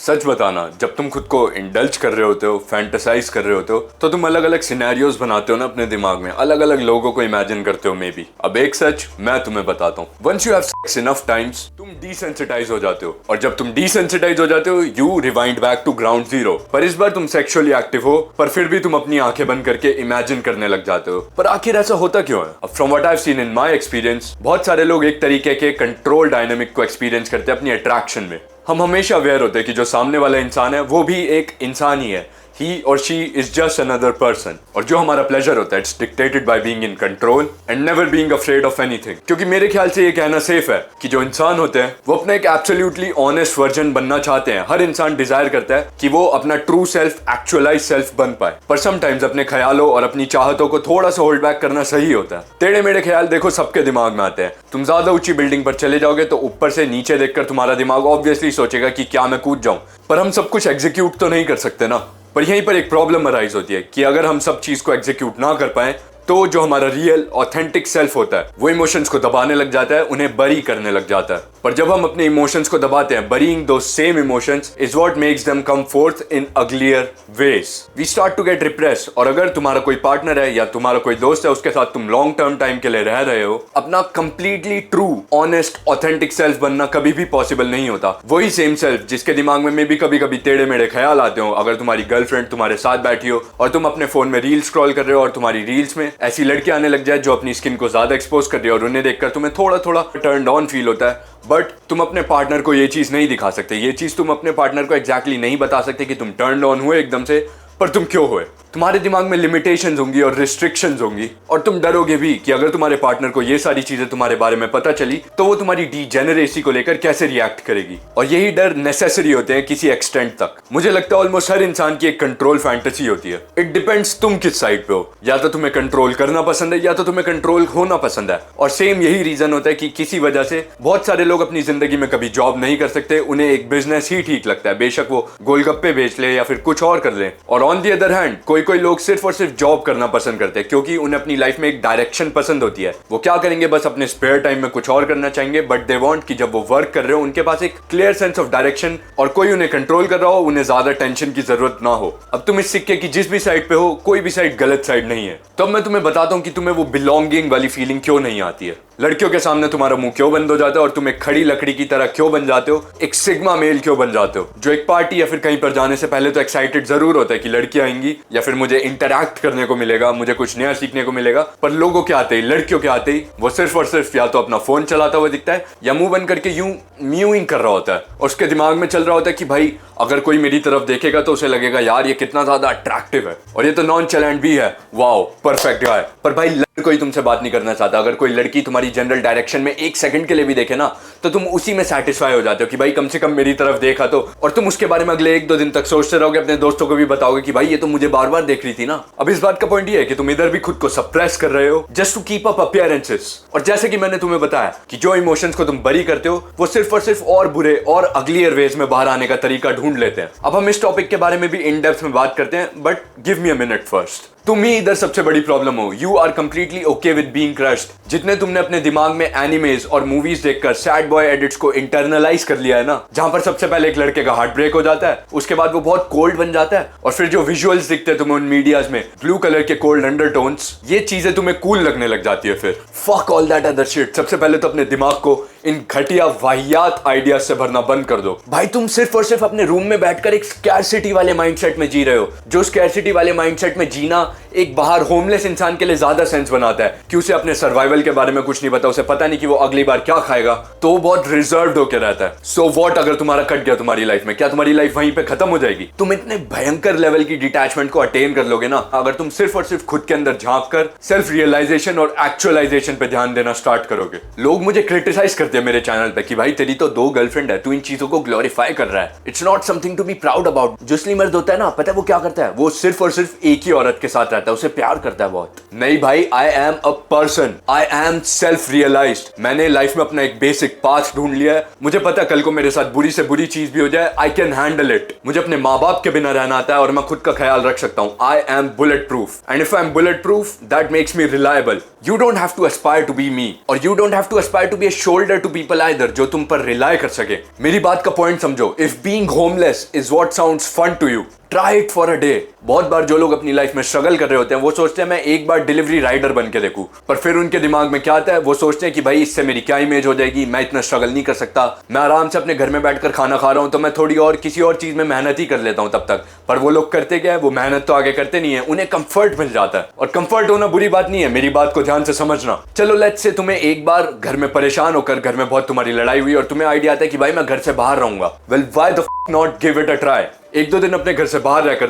सच बताना, जब तुम खुद को इंडल्ज कर रहे होते हो, फैंटेसाइज कर रहे होते हो, तो तुम अलग अलग सिनेरियोज बनाते हो ना अपने दिमाग में, अलग अलग लोगों को इमेजिन करते हो मे बी। अब एक सच मैं तुम्हें बताता हूँ, once you have sex enough times तुम डिसेंसिटाइज हो जाते हो, और जब तुम डिसेंसिटाइज हो जाते हो you rewind back to ground zero. पर इस बार तुम सेक्सुअली एक्टिव हो, पर फिर भी तुम अपनी आंखें बंद करके इमेजिन करने लग जाते हो। पर आखिर ऐसा होता क्यों है? अब from what I have seen in my experience, बहुत सारे लोग एक तरीके के कंट्रोल डायनामिक को एक्सपीरियंस करते हैं अपनी अट्रैक्शन में। हम हमेशा अवेयर होते हैं कि जो सामने वाला इंसान है वो भी एक इंसान ही है, he or she is just another person। और जो हमारा प्लेजर होता है, it's dictated by being in control and never being afraid of anything। क्योंकि मेरे ख्याल से ये कहना सेफ है कि जो इंसान होते हैं वो अपना एक एब्सोल्युटली ऑनेस्ट वर्जन बनना चाहते हैं। हर इंसान डिजायर करता है कि वो अपना ट्रू सेल्फ, एक्चुअलाइज सेल्फ बन पाए, पर समटाइम्स अपने ख्यालों और अपनी चाहतों को थोड़ा सा होल्ड बैक करना सही होता है। टेढ़े मेढ़े ख्याल देखो सबके दिमाग में आते हैं। तुम ज्यादा ऊंची बिल्डिंग पर चले जाओगे तो ऊपर से नीचे देखकर तुम्हारा दिमाग ऑब्वियसली सोचेगा कि क्या मैं कूद जाऊं, पर हम सब कुछ एग्जीक्यूट तो नहीं कर सकते ना। पर यहीं पर एक प्रॉब्लम अराइज होती है कि अगर हम सब चीज को एग्जीक्यूट ना कर पाए तो जो हमारा रियल ऑथेंटिक सेल्फ होता है वो इमोशंस को दबाने लग जाता है, उन्हें बरी करने लग जाता है। पर जब हम अपने इमोशंस को दबाते हैं, burying those same emotions is what makes them come forth in uglier ways. We start to get repress. और अगर तुम्हारा कोई पार्टनर है या तुम्हारा कोई दोस्त है, उसके साथ तुम लॉन्ग टर्म टाइम के लिए रह रहे हो, अपना completely true, honest, authentic self बनना कभी भी पॉसिबल नहीं होता। वही सेम सेल्फ जिसके दिमाग में भी कभी कभी टेढ़े मेढ़े ख्याल आते हो। अगर तुम्हारी गर्लफ्रेंड तुम्हारे साथ बैठी हो और तुम अपने फोन में रील स्क्रॉल कर रहे हो और तुम्हारी रील्स में ऐसी लड़की आने लग जाए जो अपनी स्किन को ज्यादा एक्सपोज कर रही है और उन्हें देखकर तुम्हें थोड़ा थोड़ा टर्न ऑन फील होता है, बट तुम अपने पार्टनर को ये चीज नहीं दिखा सकते। ये चीज तुम अपने पार्टनर को एग्जैक्टली नहीं बता सकते कि तुम टर्न ऑन हुए एकदम से, पर तुम क्यों हुए। तुम्हारे दिमाग में लिमिटेशंस होंगी और रिस्ट्रिक्शंस होंगी, और तुम डरोगे भी कि अगर तुम्हारे पार्टनर को ये सारी चीजें तुम्हारे बारे में पता चली तो वो तुम्हारी डीजेनरेसी को लेकर कैसे रिएक्ट करेगी। और यही डर नेसेसरी होते हैं किसी एक्सटेंट तक। मुझे लगता है ऑलमोस्ट हर इंसान की एक कंट्रोल फैंटेसी होती है। इट डिपेंड्स तुम किस साइड पे हो, या तो तुम्हें कंट्रोल करना पसंद है या तो तुम्हें कंट्रोल होना पसंद है। और सेम यही रीजन होता है कि किसी वजह से बहुत सारे लोग अपनी जिंदगी में कभी जॉब नहीं कर सकते, उन्हें एक बिजनेस ही ठीक लगता है, बेशक वो गोलगप्पे बेच ले या फिर कुछ और कर ले। और ऑन दी अदर हैंड कोई लोग सिर्फ और सिर्फ जॉब करना पसंद करते हैं क्योंकि उन्हें अपनी लाइफ में एक डायरेक्शन पसंद होती है। वो क्या करेंगे, बस अपने स्पेयर टाइम में कुछ और करना चाहेंगे, बट दे वांट कि जब वो वर्क कर रहे हो उनके पास एक क्लियर सेंस ऑफ डायरेक्शन और कोई उन्हें कंट्रोल कर रहा हो, उन्हें ज्यादा टेंशन की जरूरत ना हो। अब तुम इस सिक्के की जिस भी साइड पे हो, कोई भी साइड गलत साइड नहीं है। तो अब मैं तुम्हें बताता हूं कि तुम्हें वो बिलोंगिंग वाली फीलिंग क्यों नहीं आती है। लड़कियों के सामने तुम्हारा मुंह क्यों बंद हो जाता है और तुम एक खड़ी लकड़ी की तरह क्यों बन जाते हो, एक सिग्मा मेल क्यों बन जाते हो, जो एक पार्टी या फिर कहीं पर जाने से पहले तो एक्साइटेड जरूर होता है कि लड़कियां आएंगी या फिर मुझे इंटरैक्ट करने को मिलेगा, मुझे कुछ नया सीखने को मिलेगा, पर लोगों के आते ही, लड़कियों के आते ही वो सिर्फ और सिर्फ या तो अपना फोन चलाता हुआ दिखता है या मुंह बंद करके यूं म्यूइंग कर रहा होता है। और उसके दिमाग में चल रहा होता है कि भाई अगर कोई मेरी तरफ देखेगा तो उसे लगेगा यार ये कितना ज्यादा अट्रैक्टिव है और ये तो नॉन चैलेंट भी है, वाओ परफेक्ट गाय। पर भाई कोई तुमसे बात नहीं करना चाहता। अगर कोई लड़की तुम्हारी जनरल डायरेक्शन में एक सेकंड के लिए भी देखे ना तो तुम उसी में सेटिस्फाई हो जाते हो कि भाई कम से कम मेरी तरफ देखा तो। और तुम उसके बारे में अगले 1-2 दिन तक सोचते रहोगे, अपने दोस्तों को भी बताओगे कि भाई ये तो मुझे बार बार देख रही थी ना। अब इस बात का पॉइंट ये है कि तुम इधर भी खुद को सप्रेस कर रहे हो just to keep up appearances. और जैसे कि मैंने तुम्हें बताया कि जो इमोशंस को तुम बरी करते हो वो सिर्फ और सिर्फ और बुरे और अगलियर वेज में बाहर आने का तरीका ढूंढ लेते हैं। अब हम इस टॉपिक के बारे में भी इन डेप्थ में बात करते हैं, but give me a minute first. तुम ही इधर सबसे बड़ी प्रॉब्लम हो। You are completely okay with being crushed. जितने तुमने अपने दिमाग में एनिमेज और मूवीज देखकर सैड बॉय एडिट्स को इंटरनलाइज कर लिया है ना, जहां पर सबसे पहले एक लड़के का हार्ट ब्रेक हो जाता है, उसके बाद वो बहुत कोल्ड बन जाता है, और फिर जो विजुअल्स दिखते हैं तुम्हें उन मीडियाज में, ब्लू कलर के कोल्ड अंडरटोन्स, ये चीजें तुम्हें कूल लगने लग जाती है। फिर fuck all that other shit. सबसे पहले तो अपने दिमाग को इन घटिया वाहियात आइडियाज से भरना बंद कर दो। भाई तुम सिर्फ और सिर्फ अपने रूम में बैठकर एक स्कैरसिटी वाले माइंडसेट में जी रहे हो। जो स्कैरसिटी वाले माइंडसेट में जीना एक बाहर होमलेस इंसान के लिए ज्यादा सेंस बनाता है कि उसे अपने सर्वाइवल के बारे में कुछ नहीं पता, उसे पता नहीं कि वो अगली बार क्या खाएगा, तो वो बहुत रिजर्व्ड होकर रहता है। सो व्हाट अगर तुम्हारा कट गया तुम्हारी लाइफ में, क्या तुम्हारी लाइफ वहीं पे खत्म हो जाएगी? तुम इतने भयंकर लेवल की डिटैचमेंट को अटेन कर लोगे ना अगर तुम सिर्फ और सिर्फ खुद के अंदर झांक कर सेल्फ रियलाइजेशन और एक्चुअलाइजेशन पे ध्यान देना स्टार्ट करोगे। लोग मुझे क्रिटिसाइज करते हैं मेरे चैनल पे कि भाई तेरी तो 2 गर्लफ्रेंड है, तू इन चीजों को ग्लोरीफाई कर रहा है। It's not something to be proud about. जो असली मर्द होता है ना, पता है वो क्या करता है? वो सिर्फ और सिर्फ एक ही औरत के साथ रहता है, उसे प्यार करता है बहुत। नहीं भाई, I am a person, I am self realized. मैंने लाइफ में अपना एक बेसिक पाथ ढूंढ लिया है। मुझे पता है कल को मेरे साथ बुरी से बुरी चीज भी हो जाए, आई कैन हैंडल इट। मुझे अपने माँ बाप के बिना रहना आता है और मैं खुद का ख्याल रख सकता हूँ। I am bulletproof, and if I am bulletproof that makes me reliable. You don't have to aspire to be me, और you don't have to aspire to be a shoulder to people either, जो तुम पर rely कर सके। मेरी बात का point समझो। If being homeless is what sounds fun to you, try it for a day. बहुत बार जो लोग अपनी लाइफ में स्ट्रगल कर रहे होते हैं वो सोचते हैं मैं एक बार डिलीवरी राइडर बन के देखूं, पर फिर उनके दिमाग में क्या आता है, वो सोचते हैं कि भाई इससे मेरी क्या इमेज हो जाएगी, मैं इतना स्ट्रगल नहीं कर सकता, मैं आराम से अपने घर में बैठकर खाना खा रहा हूं तो मैं थोड़ी और किसी और चीज में मेहनत ही कर लेता हूं तब तक। पर वो लोग करते क्या है, वो मेहनत तो आगे करते नहीं है, उन्हें कंफर्ट मिल जाता है। और कंफर्ट होना बुरी बात नहीं है, मेरी बात को ध्यान से समझना। चलो लेट्स से तुम्हें एक बार घर में परेशान होकर, घर में बहुत तुम्हारी लड़ाई हुई और तुम्हें आइडिया आता है कि भाई मैं घर से बाहर रहूंगा। Well why the not give it a try. एक दो दिन अपने घर से बाहर रहकर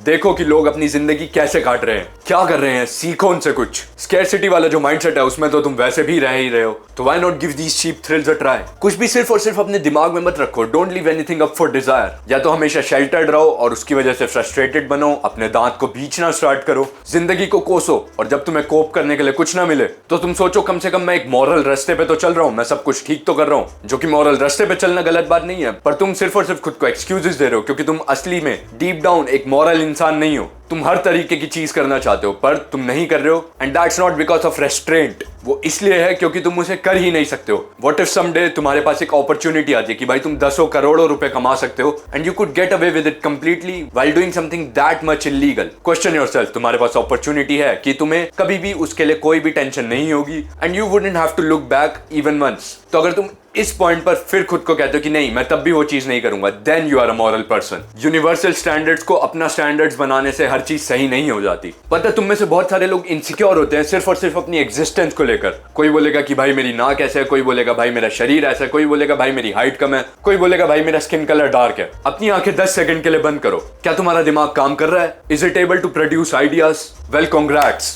देखो कि लोग अपनी जिंदगी कैसे काट रहे हैं, क्या कर रहे हैं, सीखो उनसे कुछ। स्कैरसिटी वाला जो माइंडसेट है उसमें तो तुम वैसे भी रह ही रहे हो, तो why not give these cheap thrills a try. कुछ भी सिर्फ और सिर्फ अपने दिमाग में मत रखो। Don't leave anything up for Dzire. या तो हमेशा शेल्टर्ड रहो और उसकी वजह से फ्रस्ट्रेटेड बनो, अपने दांत को बीचना स्टार्ट करो, जिंदगी को कोसो, और जब तुम्हें कोप करने के लिए कुछ ना मिले तो तुम सोचो कम से कम मैं एक मॉरल रास्ते पे तो चल रहा हूं, मैं सब कुछ ठीक तो कर रहा हूं। जो कि मॉरल रास्ते पे चलना गलत बात नहीं है, पर तुम सिर्फ और सिर्फ खुद को एक्सक्यूजेस दे रहे हो, क्योंकि तुम असली में डीप डाउन एक मॉरल इंसान नहीं हो। तुम हर तरीके की चीज करना चाहते हो पर तुम नहीं कर रहे हो, and that's not because of restaurant. वो इसलिए है क्योंकि तुम उसे कर ही नहीं सकते हो। व्हाट इफ समडे तुम्हारे पास एक अपॉर्चुनिटी आती है कि भाई तुम दसों करोड़ों रुपए कमा सकते हो, and you could get away with it completely while doing something that much illegal. Question yourself, तुम्हारे पास अपॉर्चुनिटी है कि तुम्हें कभी भी उसके लिए कोई भी टेंशन नहीं होगी, and you wouldn't have to look back even once. तो अगर तुम इस पॉइंट पर फिर खुद को कहते हो कि नहीं मैं तब भी वो चीज नहीं करूंगा, then you are a moral person. Universal standards को अपना स्टैंडर्ड्स बनाने से हर चीज सही नहीं हो जाती। पता है तुम में से बहुत सारे लोग इनसिक्योर होते हैं सिर्फ और सिर्फ अपनी एग्जिस्टेंस को लेकर। कोई बोलेगा कि भाई मेरी नाक ऐसा है, कोई बोलेगा भाई मेरा शरीर ऐसा है, कोई बोलेगा भाई मेरी हाइट कम है, कोई बोलेगा भाई मेरा स्किन कलर डार्क है। अपनी आंखें 10 सेकंड के लिए बंद करो। क्या तुम्हारा दिमाग काम कर रहा है? Is it able to produce ideas? Well congrats,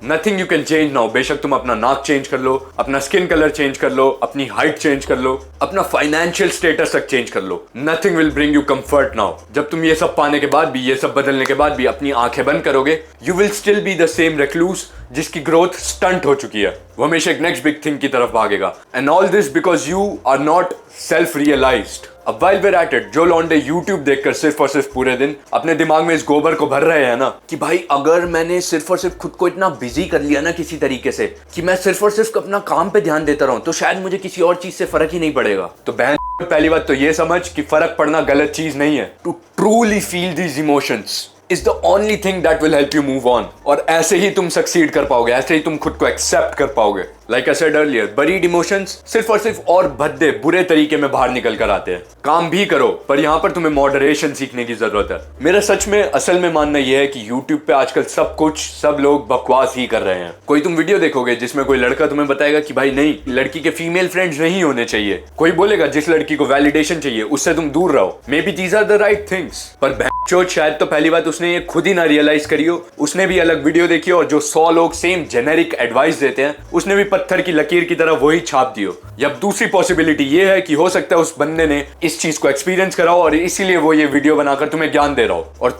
nothing you can change now. बेशक तुम अपना नाक चेंज कर लो, अपना स्किन कलर चेंज कर लो, अपनी हाइट चेंज कर लो, अपना फाइनेंशियल स्टेटस तक चेंज कर लो, nothing will bring you comfort now. जब तुम ये सब पाने के बाद भी, ये सब बदलने के बाद भी अपनी आंखें बंद करोगे, you will still be the same recluse जिसकी ग्रोथ स्टंट हो चुकी है। वो हमेशा एक नेक्स्ट बिग थिंग की तरफ भागेगा, and all this because you are not self realized. अब while we're at it, जो लौंडे YouTube देखकर सिर्फ और सिर्फ पूरे दिन अपने दिमाग में इस गोबर को भर रहे हैं ना कि भाई अगर मैंने सिर्फ और सिर्फ खुद को इतना बिजी कर लिया ना किसी तरीके से कि मैं सिर्फ और सिर्फ अपना काम पे ध्यान देता रहूं, तो शायद मुझे किसी और चीज से फर्क ही नहीं पड़ेगा। तो बहन पहली बात तो ये समझ कि फर्क पड़ना गलत चीज नहीं है। To truly feel these emotions is the only thing that will help you move on। और ऐसे ही तुम सक्सीड कर पाओगे, ऐसे ही तुम खुद को एक्सेप्ट कर पाओगे। Like I said earlier, buried emotions सिर्फ और सिर्फ और भद्दे बुरे तरीके में बाहर निकल कर आते हैं। काम भी करो पर यहाँ पर तुम्हें मॉडरेशन सीखने की जरूरत है। मेरा सच में असल में मानना यह है कि YouTube पे आजकल सब लोग बकवास ही कर रहे हैं। कोई तुम वीडियो देखोगे जिसमें कोई लड़का तुम्हें बताएगा कि भाई नहीं, लड़की के फीमेल फ्रेंड्स नहीं होने चाहिए। कोई बोलेगा जिस लड़की को वैलिडेशन चाहिए उससे तुम दूर रहो। Maybe these are the right things, पर चोट शायद तो पहली बात उसने ये खुद ही ना रियलाइज करी हो। उसने भी अलग वीडियो देखी हो और जो 100 लोग सेम जेनेरिक एडवाइस देते हैं उसने भी पत्थर की लकीर की तरह वही छाप दियो। या दूसरी पॉसिबिलिटी ये है कि हो सकता है उस बंदे ने इस चीज को एक्सपीरियंस करा हो और इसीलिए वो ये वीडियो बनाकर तुम्हें ज्ञान दे रहा हो, और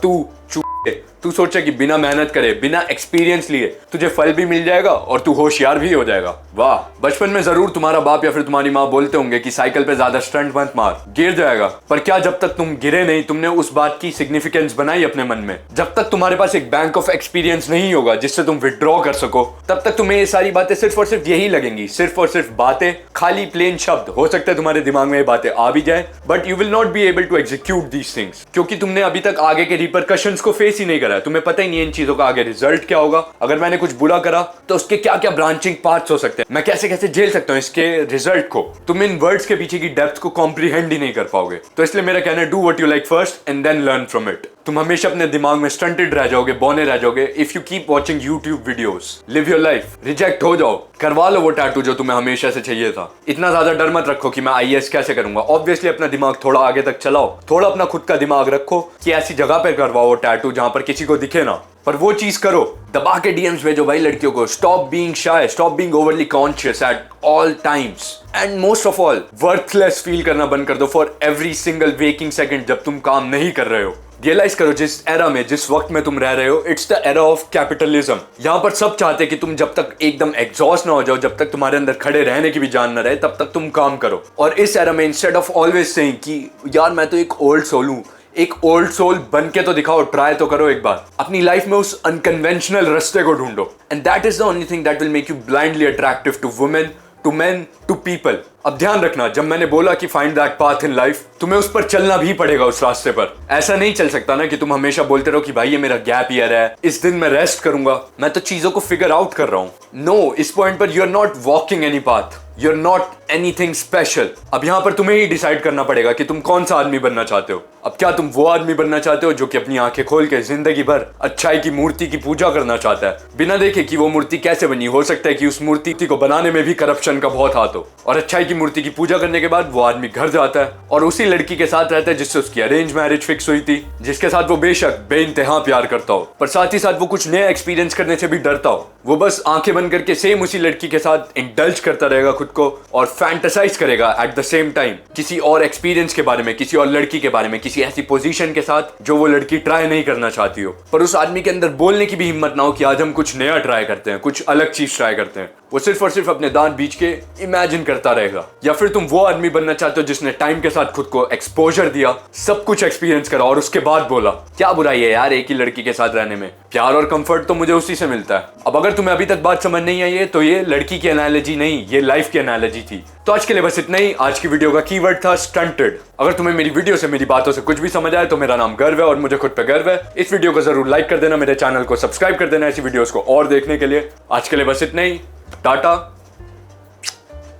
तू सोचे कि बिना मेहनत करे, बिना एक्सपीरियंस लिए तुझे फल भी मिल जाएगा और तू होशियार भी हो जाएगा। वाह, बचपन में जरूर तुम्हारा बाप या फिर तुम्हारी माँ बोलते होंगे कि साइकिल पे ज्यादा स्टंट मत मार, गिर जाएगा। पर क्या जब तक तुम गिरे नहीं, तुमने उस बात की सिग्निफिकेंस बनाई अपने मन में? जब तक तुम्हारे पास एक बैंक ऑफ एक्सपीरियंस नहीं होगा जिससे तुम विड्रॉ कर सको, तब तक तुम्हें ये सारी बातें सिर्फ और सिर्फ यही लगेंगी, सिर्फ और सिर्फ बातें, खाली प्लेन शब्द। हो सकता है तुम्हारे दिमाग में ये बातें आ भी जाए, but you will not be able to execute these things, क्योंकि तुमने अभी तक आगे के रिपरकशंस को फेस ही नहीं करा। तुम्हें पता ही नहीं इन चीजों का आगे रिजल्ट क्या होगा। अगर मैंने कुछ बुरा करा तो उसके क्या क्या ब्रांचिंग पार्ट्स हो सकते हैं, मैं कैसे कैसे झेल सकता हूं इसके रिजल्ट को। तुम इन वर्ड्स के पीछे की डेप्थ को कॉम्प्रीहेंड ही नहीं कर पाओगे। तो इसलिए मेरा कहना है, do what you like first and then learn from it. तुम हमेशा अपने दिमाग में स्टंटेड रह जाओगे, बौने रह जाओगे if you keep watching YouTube videos. Live your life, reject हो जाओ, करवा लो वो टैटू जो तुम्हें हमेशा से चाहिए था। इतना ज्यादा डर मत रखो कि मैं आईएएस कैसे करूंगा। ऑब्वियसली अपना दिमाग थोड़ा आगे तक चलाओ, थोड़ा अपना खुद का दिमाग रखो कि ऐसी जगह पर करवाओ टैटू जहां पर किसी को दिखे ना, पर वो चीज करो। दबा के डीएम्स भेजो भाई लड़कियों को। Stop being shy, stop being overly conscious at all times, and most of all worthless feel करना बंद कर दो for every single waking second जब तुम काम नहीं कर रहे हो। रियलाइज करो जिस एरा में, जिस वक्त में तुम रह रहे हो, it's the era of capitalism. यहाँ पर सब चाहते हैं कि तुम जब तक एकदम एग्जॉस्ट ना हो जाओ, जब तक तुम्हारे अंदर खड़े रहने की भी जान ना रहे, तब तक तुम काम करो। और इस एरा में इंस्टेड ऑफ ऑलवेज सेइंग कि यार मैं तो एक ओल्ड सोल हूं, एक ओल्ड सोल बन के तो दिखाओ, ट्राई तो करो एक बार। अपनी लाइफ में उस अनकन्वेंशनल रास्ते को ढूंढो, and that is the only thing that will make you blindly attractive to women, to men, to people. अब ध्यान रखना, जब मैंने बोला कि find that path in life, तुम्हें उस पर चलना भी पड़ेगा, उस रास्ते पर। ऐसा नहीं चल सकता ना कि तुम हमेशा बोलते रहो कि भाई ये मेरा गैप ईयर है, इस दिन मैं रेस्ट करूंगा, मैं तो चीजों को फिगर आउट कर रहा हूं। नो, इस पॉइंट पर you are not walking any path, you are not anything special. अब यहां पर तुम्हें ही डिसाइड करना पड़ेगा कि तुम कौन सा आदमी बनना चाहते हो। अब क्या तुम वो आदमी बनना चाहते हो जो कि अपनी आंखें खोल के जिंदगी भर अच्छाई की मूर्ति की पूजा करना चाहता है, बिना देखे कि वो मूर्ति कैसे बनी? हो सकता है कि उस मूर्ति को बनाने में भी करप्शन का बहुत हाथ हो, और अच्छाई की मूर्ति की पूजा करने के बाद वो आदमी घर जाता है और उसी लड़की के साथ रहता है जिससे उसकी अरेंज मैरिज फिक्स हुई थी, जिसके साथ वो बेशक बेइंतहा प्यार करता हो, पर साथ ही साथ वो कुछ नया एक्सपीरियंस करने से भी डरता हो। वो बस आंखें बंद करके सेम उसी लड़की के साथ इंडल्ज करता रहेगा खुद को, और फैंटेसाइज करेगा एट द सेम टाइम किसी और एक्सपीरियंस के बारे में, किसी और लड़की के बारे में, किसी ऐसी पोजीशन के साथ जो वो लड़की ट्राई नहीं करना चाहती हो। पर उस आदमी के अंदर बोलने की भी हिम्मत ना हो कि आज हम कुछ नया ट्राई करते हैं, कुछ अलग चीज ट्राई करते हैं। वो सिर्फ और सिर्फ अपने दांत बीच के इमेजिन करता रहेगा। या फिर तुम वो आदमी बनना चाहते हो जिसने टाइम के साथ खुद को एक्सपोजर दिया, सब कुछ एक्सपीरियंस करा, और उसके बाद बोला क्या बुराई है यार एक ही लड़की के साथ रहने में, प्यार और कंफर्ट तो मुझे उसी से मिलता है। अब अगर तुम्हें अभी तक बात समझ नहीं आई है तो ये लड़की की एनालॉजी नहीं, ये लाइफ की एनालॉजी थी। तो आज के लिए बस इतना ही। आज की वीडियो का कीवर्ड था स्टंटेड। अगर तुम्हें मेरी वीडियो से, मेरी बातों से कुछ भी समझ आए तो मेरा नाम गर्व है और मुझे खुद पे गर्व है। इस वीडियो को जरूर लाइक कर देना, मेरे चैनल को सब्सक्राइब कर देना ऐसी वीडियोस को और देखने के लिए। आज के लिए बस इतना ही। Tata,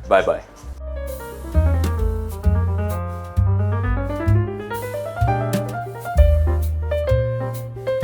bye bye.